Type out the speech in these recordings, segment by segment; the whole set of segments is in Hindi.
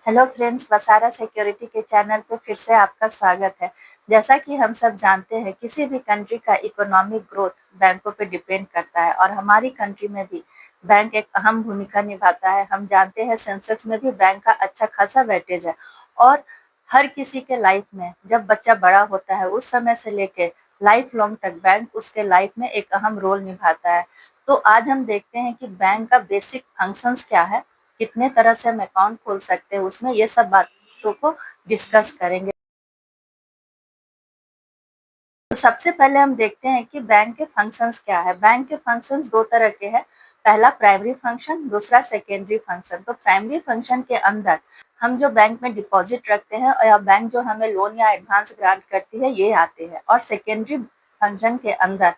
हेलो फ्रेंड्स, वसारा सिक्योरिटी के चैनल पे फिर से आपका स्वागत है। जैसा कि हम सब जानते हैं, किसी भी कंट्री का इकोनॉमिक ग्रोथ बैंकों पे डिपेंड करता है और हमारी कंट्री में भी बैंक एक अहम भूमिका निभाता है। हम जानते हैं सेंसेक्स में भी बैंक का अच्छा खासा वेटेज है और हर किसी के लाइफ में जब बच्चा बड़ा होता है उस समय से लेके लाइफ लॉन्ग तक बैंक उसके लाइफ में एक अहम रोल निभाता है। तो आज हम देखते हैं कि बैंक का बेसिक फंक्शंस क्या है, कितने तरह से हम अकाउंट खोल सकते हैं, उसमें ये सब बातों को डिस्कस करेंगे। तो सबसे पहले हम देखते हैं कि बैंक के फंक्शंस क्या है। बैंक के फंक्शंस दो तरह के हैं, पहला प्राइमरी फंक्शन, दूसरा सेकेंडरी फंक्शन। तो प्राइमरी फंक्शन के अंदर हम जो बैंक में डिपॉजिट रखते हैं या बैंक जो हमें लोन या एडवांस ग्रांट करती है ये आते हैं, और सेकेंडरी फंक्शन के अंदर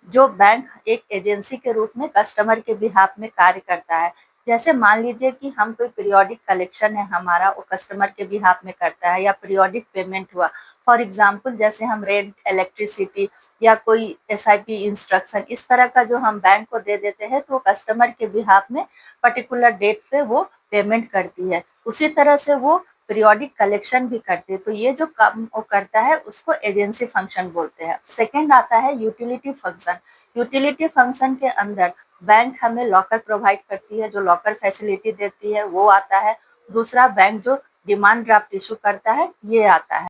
जो बैंक एक एजेंसी के रूप में कस्टमर के बिहाफ में कार्य करता है। जैसे मान लीजिए कि हम कोई पीरियोडिक कलेक्शन है हमारा, वो कस्टमर के बिहाफ में करता है, या पीरियोडिक पेमेंट हुआ। फॉर एग्जाम्पल जैसे हम रेंट, इलेक्ट्रिसिटी या कोई एसआईपी इंस्ट्रक्शन इस तरह का जो हम बैंक को दे देते हैं, तो कस्टमर के बिहाफ में पर्टिकुलर डेट पे वो पेमेंट करती है। उसी तरह से वो पीरियोडिक कलेक्शन भी करती है। तो ये जो काम वो करता है उसको एजेंसी फंक्शन बोलते हैं। सेकेंड आता है यूटिलिटी फंक्शन। यूटिलिटी फंक्शन के अंदर बैंक हमें लॉकर प्रोवाइड करती है, जो लॉकर फैसिलिटी देती है वो आता है। दूसरा, बैंक जो डिमांड ड्राफ्ट इशू करता है ये आता है।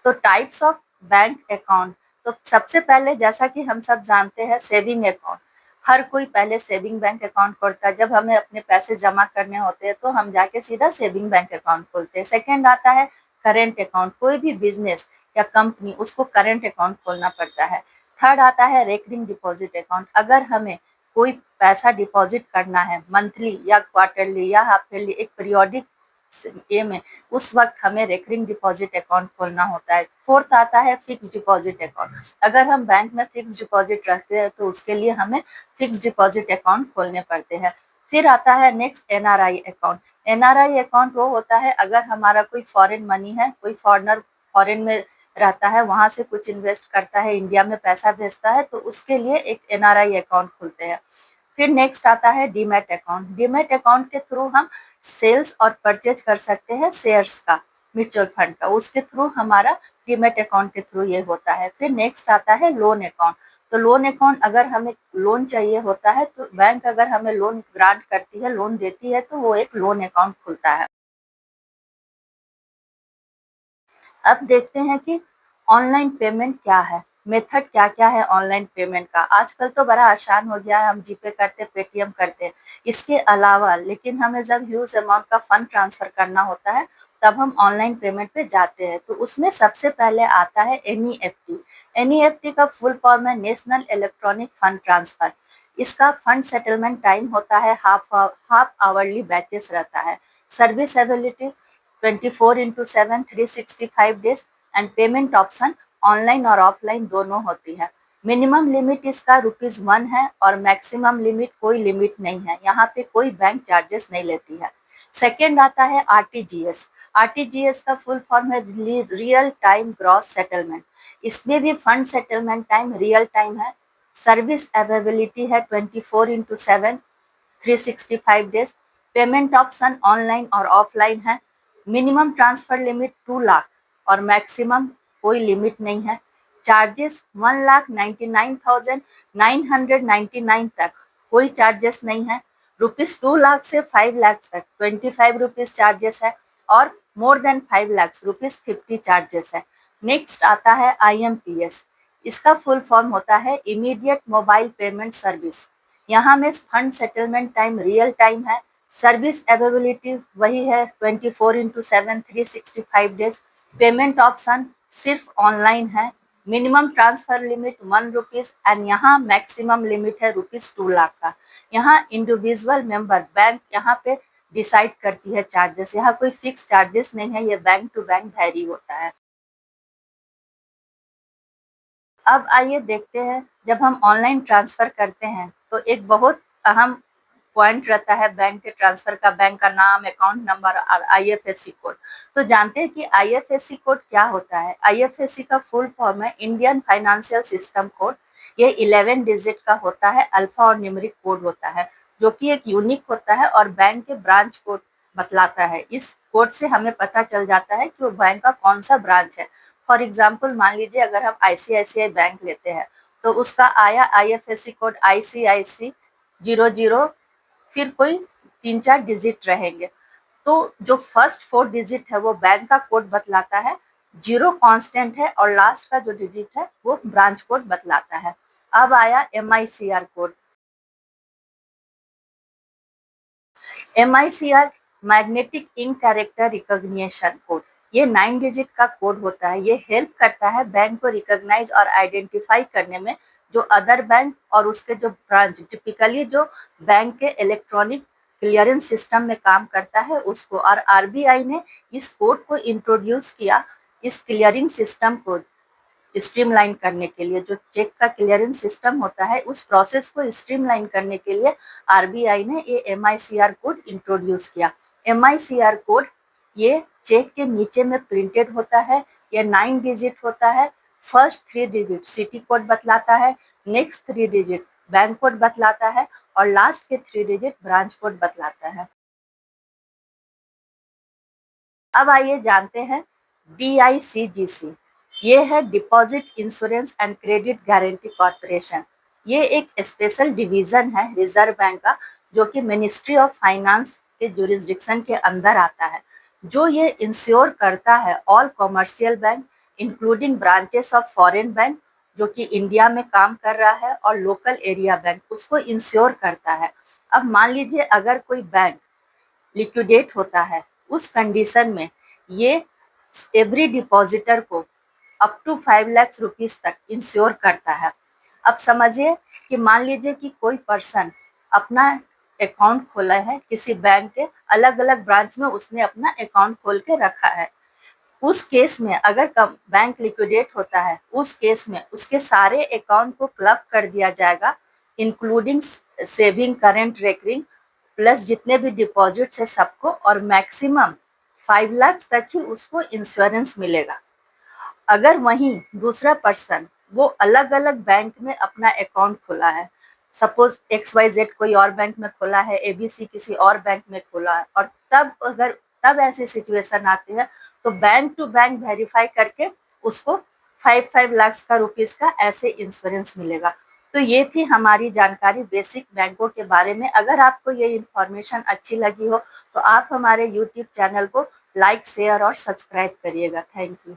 तो टाइप्स ऑफ बैंक अकाउंट, तो सबसे पहले जैसा कि हम सब जानते हैं सेविंग अकाउंट। हर कोई पहले सेविंग बैंक अकाउंट खोलता है। जब हमें अपने पैसे जमा करने होते हैं तो हम जाके सीधा सेविंग बैंक अकाउंट खोलते हैं। सेकेंड आता है करेंट अकाउंट। कोई भी बिजनेस या कंपनी उसको करेंट अकाउंट खोलना पड़ता है। थर्ड आता है रेकरिंग डिपॉजिट अकाउंट। अगर हमें कोई पैसा डिपॉजिट करना है मंथली या क्वार्टरली या हाफ ईयरली, एक पीरियोडिक ये में, उस वक्त हमें रेकरिंग डिपॉजिट अकाउंट खोलना होता है। फोर्थ आता है फिक्स डिपॉजिट अकाउंट। अगर हम बैंक में फिक्स डिपॉजिट रखते हैं तो उसके लिए हमें फिक्स डिपॉजिट अकाउंट खोलने पड़ते हैं। फिर आता है next NRI account. NRI account वो होता है अगर हमारा कोई फॉरेन मनी है, कोई फॉरेनर फॉरेन में रहता है, वहां से कुछ इन्वेस्ट करता है, इंडिया में पैसा भेजता है, तो उसके लिए एक एनआरआई अकाउंट खुलते हैं। फिर नेक्स्ट आता है डीमैट अकाउंट। डीमैट अकाउंट के थ्रू हम सेल्स और परचेज कर सकते हैं शेयर्स का, म्यूचुअल फंड का, उसके थ्रू हमारा डीमैट अकाउंट के थ्रू ये होता है। फिर नेक्स्ट आता है लोन अकाउंट। तो लोन अकाउंट, अगर हमें लोन चाहिए होता है तो बैंक अगर हमें लोन ग्रांट करती है, लोन देती है, तो वो एक लोन अकाउंट खुलता है। अब देखते हैं कि ऑनलाइन पेमेंट क्या है, मेथड क्या क्या है ऑनलाइन पेमेंट का। आजकल तो बड़ा आसान हो गया है, हम जीपे करते, पेटीएम करते हैं। इसके अलावा लेकिन हमें जब ह्यूज अमाउंट का फंड ट्रांसफर करना होता है तब हम ऑनलाइन पेमेंट पे जाते हैं। तो उसमें सबसे पहले आता है एनईएफटी। एनईएफटी का फुल फॉर्म है नेशनल इलेक्ट्रॉनिक फंड ट्रांसफर। इसका फंड सेटलमेंट टाइम होता है हाफ आवरली बैचेस रहता है। Service ability 24/7 365 days, and payment option online और ऑफलाइन दोनों होती है। मिनिमम लिमिट इसका ₹1 है और मैक्सिमम लिमिट कोई लिमिट नहीं है, यहाँ पे कोई बैंक चार्जेस नहीं लेती है। सेकेंड आता है आरटीजीएस। आरटीजीएस का फुल फॉर्म है रियल टाइम ग्रॉस सेटलमेंट। इसमें भी fund settlement time real time है। सर्विस अवेलेबिलिटी है 24/7 365 डेज। पेमेंट ऑप्शन ऑनलाइन और ऑफलाइन है। मिनिमम ट्रांसफर लिमिट 2 लाख और मैक्सिमम कोई लिमिट नहीं है। चार्जेस 1,99,999 तक कोई चार्जेस नहीं है। ₹2 लाख से 5 लाख तक ₹25 चार्जेस है, और मोर देन 5 लाख ₹50 चार्जेस है। नेक्स्ट आता है आईएमपीएस। इसका फुल फॉर्म होता है इमीडिएट मोबाइल पेमेंट सर्विस। यहाँ में fund settlement time real time है। सर्विस अवेलेबिलिटी वही है 24/7 365 डेज। पेमेंट ऑप्शन सिर्फ ऑनलाइन है। मिनिमम ट्रांसफर लिमिट ₹1 एंड यहाँ मैक्सिमम लिमिट है ₹2 लाख का। यहाँ इंडिविजुअल मेंबर बैंक यहाँ पे डिसाइड करती है चार्जेस। यहाँ कोई फिक्स चार्जेस नहीं है, ये बैंक टू बैंक वैरी होता है। अब आइए देखते हैं, जब हम ऑनलाइन ट्रांसफर करते हैं तो एक बहुत अहम पॉइंट रहता है बैंक के ट्रांसफर का, बैंक का नाम, अकाउंट नंबर और आईएफएससी कोड। तो जानते हैं कि आईएफएससी कोड क्या होता है। आईएफएससी का फुल फॉर्म है इंडियन फाइनेंशियल सिस्टम कोड। ये 11 डिजिट का होता है, अल्फा और न्यूमेरिक कोड होता है। जो कि एक यूनिक होता है और बैंक के ब्रांच कोड बतलाता है। इस कोड से हमें पता चल जाता है कि वो बैंक का कौन सा ब्रांच है। फॉर एग्जाम्पल मान लीजिए अगर हम आईसीआईसीआई बैंक लेते हैं तो उसका आया आईएफएससी कोड ICIC 00, फिर कोई 3-4 डिजिट रहेंगे। तो जो फर्स्ट 4 डिजिट है वो बैंक का कोड बतलाता है, 0 कांस्टेंट है और लास्ट का जो डिजिट है वो ब्रांच कोड बतलाता है। अब आया MICR code. MICR magnetic ink character recognition code, ये 9 डिजिट का कोड होता है। ये हेल्प करता है बैंक को रिकॉग्नाइज और आइडेंटिफाई करने में जो अदर बैंक और उसके जो ब्रांच, टिपिकली जो बैंक के इलेक्ट्रॉनिक क्लियरेंस सिस्टम में काम करता है उसको। और आरबीआई ने इस कोड को इंट्रोड्यूस किया इस क्लियरिंग सिस्टम को स्ट्रीमलाइन करने के लिए। जो चेक का क्लियरेंस सिस्टम होता है उस प्रोसेस को स्ट्रीमलाइन करने के लिए आरबीआई ने ये MICR कोड इंट्रोड्यूस किया। MICR कोड ये चेक के नीचे में प्रिंटेड होता है। ये 9 डिजिट होता है। फर्स्ट 3 डिजिट सिटी कोड बतलाता है, नेक्स्ट 3 डिजिट बैंक कोड बतलाता है और लास्ट के 3 डिजिट ब्रांच कोड बतलाता है। अब आइए जानते हैं DICGC। ये है deposit insurance and credit guarantee corporation. ये एक स्पेशल डिवीजन है रिजर्व बैंक का, जो कि मिनिस्ट्री ऑफ फाइनेंस के जुरिस्डिक्शन के अंदर आता है। जो ये इंश्योर करता है all commercial bank including branches of foreign bank जो कि इंडिया में काम कर रहा है और लोकल एरिया बैंक, उसको इंश्योर करता है। अब मान लीजिए अगर कोई बैंक लिक्विडेट होता है, उस कंडीशन में ये एवरी डिपॉजिटर को अप टू 5 लाख रुपीस तक इंश्योर करता है। अब समझिए कि मान लीजिए कि कोई पर्सन अपना अकाउंट खोला है किसी बैंक के अलग अलग ब्रांच में, उसने अपना अकाउंट खोल के रखा है। उस केस में अगर बैंक लिक्विडेट होता है, उस केस में उसके सारे अकाउंट को क्लब कर दिया जाएगा including saving, current, recurring plus जितने भी डिपॉजिट्स है सबको, और मैक्सिमम 5 लाख तक ही उसको इंश्योरेंस मिलेगा। अगर वहीं दूसरा पर्सन वो अलग अलग बैंक में अपना अकाउंट खोला है, सपोज XYZ कोई और बैंक में खोला है, ABC किसी और बैंक में खोला है, और तब ऐसी सिचुएशन आती है तो बैंक टू बैंक वेरीफाई करके उसको 5 लाख का रुपीस का ऐसे इंश्योरेंस मिलेगा। तो ये थी हमारी जानकारी बेसिक बैंकों के बारे में। अगर आपको ये इन्फॉर्मेशन अच्छी लगी हो तो आप हमारे YouTube चैनल को लाइक, शेयर और सब्सक्राइब करिएगा। Thank you.